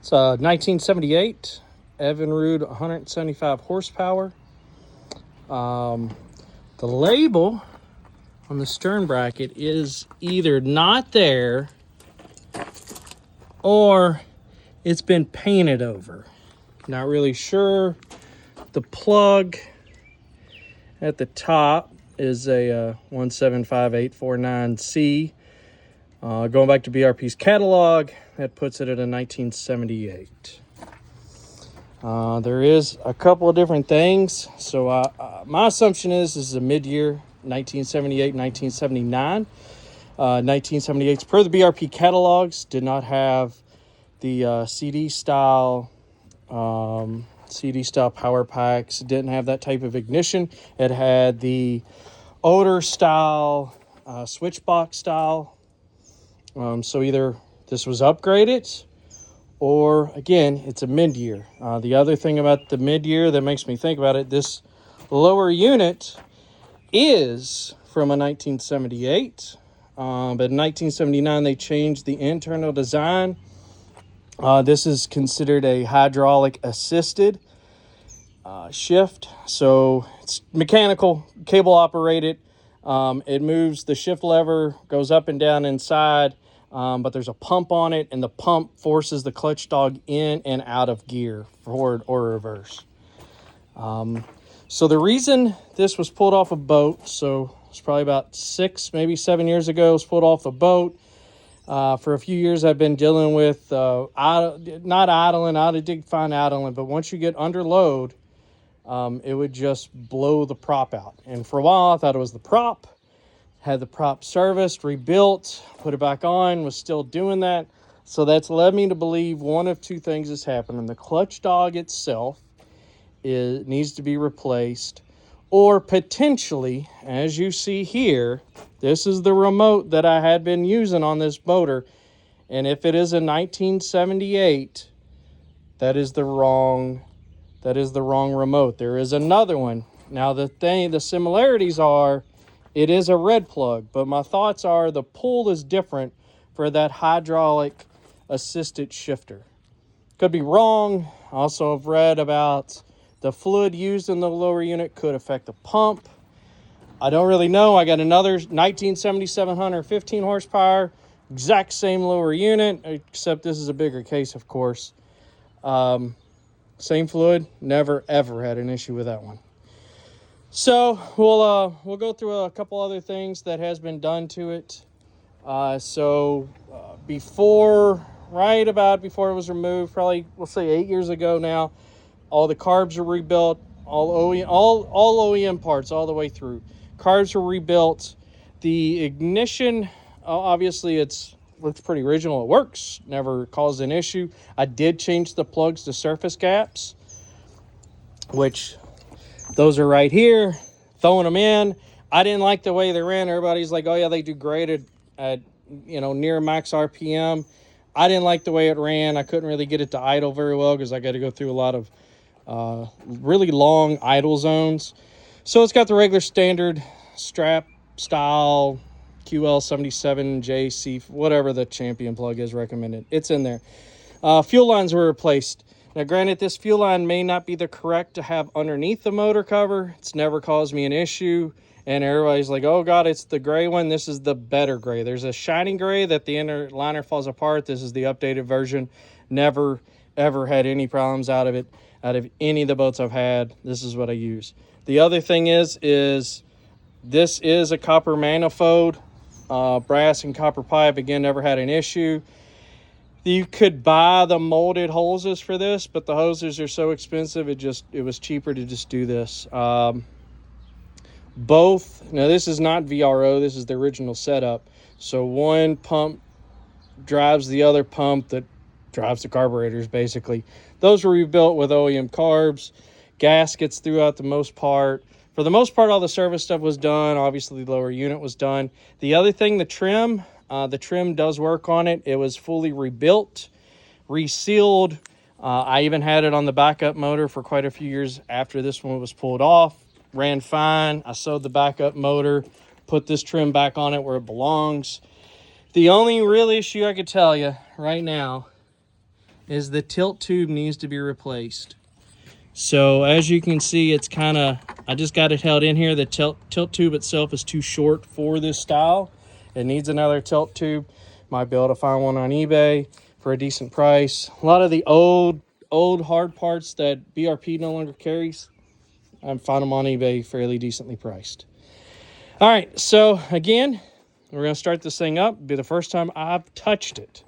It's a 1978 Evinrude 175 horsepower. The label on the stern bracket is either not there or it's been painted over. Not really sure. The plug at the top is a 175849C. Going back to BRP's catalog, that puts it at a 1978. There is a couple of different things. So my assumption is this is a mid-year 1978, 1979. 1978's per the BRP catalogs did not have the CD style power packs. It didn't have that type of ignition. It had the older style switch box style. So either this was upgraded or, again, it's a mid-year. The other thing about the mid-year that makes me think about it, this lower unit is from a 1978. But in 1979, they changed the internal design. This is considered a hydraulic assisted shift. So it's mechanical, cable operated. It moves, the shift lever goes up and down inside. But there's a pump on it, and the pump forces the clutch dog in and out of gear, forward or reverse. So the reason this was pulled off a boat, so it's probably about 6, maybe 7 years ago, it was pulled off a boat. For a few years, I've been dealing with not idling. I did find idling, but once you get under load, it would just blow the prop out. And for a while, I thought it was the prop. Had the prop serviced, rebuilt, put it back on, was still doing that. So that's led me to believe one of two things is happening. The clutch dog itself needs to be replaced, or potentially, as you see here, this is the remote that I had been using on this motor. And if it is a 1978, that is the wrong remote. There is another one. Now the similarities are, it is a red plug, but my thoughts are the pull is different for that hydraulic assisted shifter. Could be wrong. Also, I've read about the fluid used in the lower unit could affect the pump. I don't really know. I got another 1977 115 horsepower, exact same lower unit, except this is a bigger case, of course. Same fluid, never ever had an issue with that one. So we'll go through a couple other things that has been done to it. Before it was removed, probably we'll say 8 years ago now, all the carbs are rebuilt, all OEM parts all the way through. Carbs were rebuilt. The ignition, obviously looks pretty original. It works. Never caused an issue. I did change the plugs to surface gaps, which those are right here. Throwing them in. I didn't like the way they ran. Everybody's like, oh yeah, they do great at near max RPM. I didn't like the way it ran. I couldn't really get it to idle very well because I got to go through a lot of really long idle zones. So it's got the regular standard strap style QL77JC, whatever the champion plug is recommended. It's in there. Fuel lines were replaced. Now, granted, this fuel line may not be the correct to have underneath the motor cover. It's never caused me an issue. And everybody's like, oh, God, it's the gray one. This is the better gray. There's a shiny gray that the inner liner falls apart. This is the updated version. Never, ever had any problems out of it. Out of any of the boats I've had, this is what I use. The other thing is this is a copper manifold, brass and copper pipe. Again, never had an issue. You could buy the molded hoses for this, but the hoses are so expensive, it was cheaper to just do this. Now this is not VRO, this is the original setup. So one pump drives the other pump that drives the carburetors, basically. Those were rebuilt with OEM carbs, gaskets throughout the most part. For the most part, all the service stuff was done. Obviously, the lower unit was done. The other thing, the trim does work on it. It was fully rebuilt, resealed. I even had it on the backup motor for quite a few years after this one was pulled off. Ran fine. I sewed the backup motor, put this trim back on it where it belongs. The only real issue I could tell you right now is the tilt tube needs to be replaced. So as you can see, it's kind of, I just got it held in here. The tilt tube itself is too short for this style. It needs another tilt tube. Might be able to find one on eBay for a decent price. A lot of the old hard parts that BRP no longer carries, I found them on eBay fairly decently priced. All right, so again, we're gonna start this thing up. It'll be the first time I've touched it.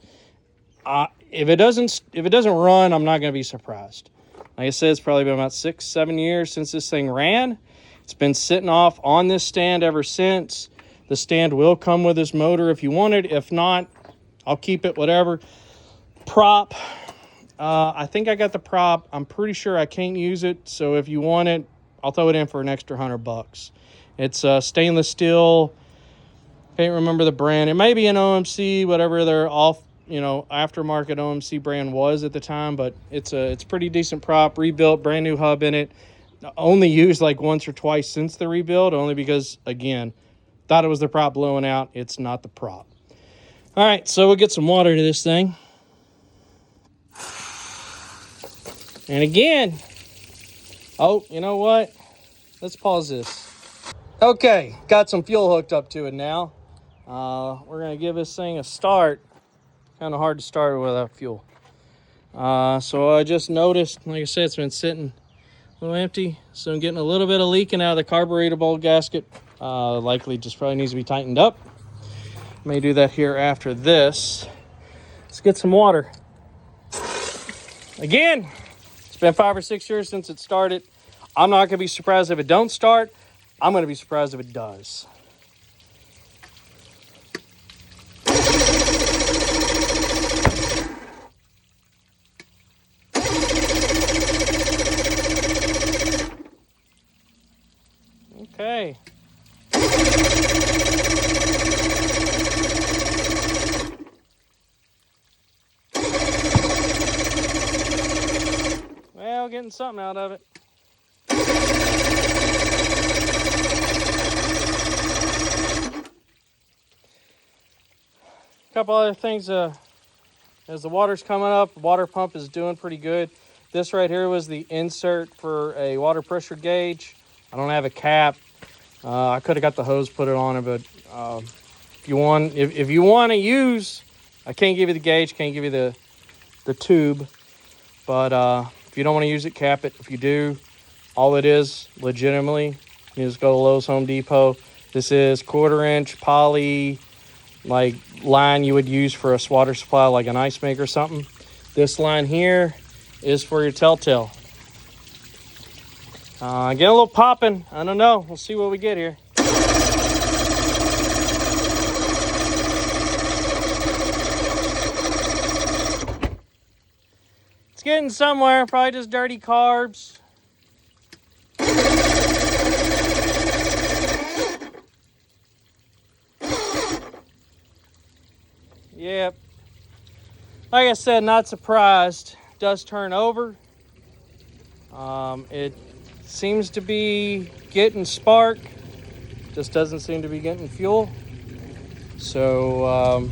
If it doesn't run, I'm not gonna be surprised. Like I said, it's probably been about 6-7 years since this thing ran. It's been sitting off on this stand ever since. The stand will come with this motor if you want it. If not, I'll keep it, whatever. Prop, I think I got the prop. I'm pretty sure I can't use it. So if you want it, I'll throw it in for an extra $100. It's stainless steel. Can't remember the brand. It may be an OMC, whatever their aftermarket OMC brand was at the time, but it's pretty decent prop, rebuilt, brand new hub in it. Only used like once or twice since the rebuild, only because, again, thought it was the prop blowing out. It's not the prop. All right, so we'll get some water to this thing. And again, oh, you know what? Let's pause this. Okay, got some fuel hooked up to it now. We're gonna give this thing a start. Kind of hard to start without fuel. So I just noticed, like I said, it's been sitting a little empty. So I'm getting a little bit of leaking out of the carburetor bowl gasket. Likely just probably needs to be tightened up. May do that here after this. Let's get some water. Again, it's been 5 or 6 years since it started. I'm not gonna be surprised if it don't start. I'm gonna be surprised if it does. Okay. Well, getting something out of it. A couple other things, as the water's coming up, the water pump is doing pretty good. This right here was the insert for a water pressure gauge. I don't have a cap. I could have got the hose, put it on it, but if you want to use, I can't give you the gauge, can't give you the tube, but if you don't want to use it, cap it. If you do, all it is, legitimately, you just go to Lowe's, Home Depot. This is 1/4-inch poly, like line you would use for a water supply, like an ice maker or something. This line here is for your telltale. Get a little popping. I don't know. We'll see what we get here. It's getting somewhere. Probably just dirty carbs. Yep. Like I said, not surprised. It does turn over. It seems to be getting spark, just doesn't seem to be getting fuel. So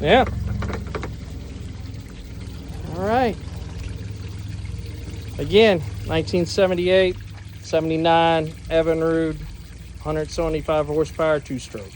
yeah, all right. Again, 1978 79 Evinrude, 175 horsepower, 2-stroke.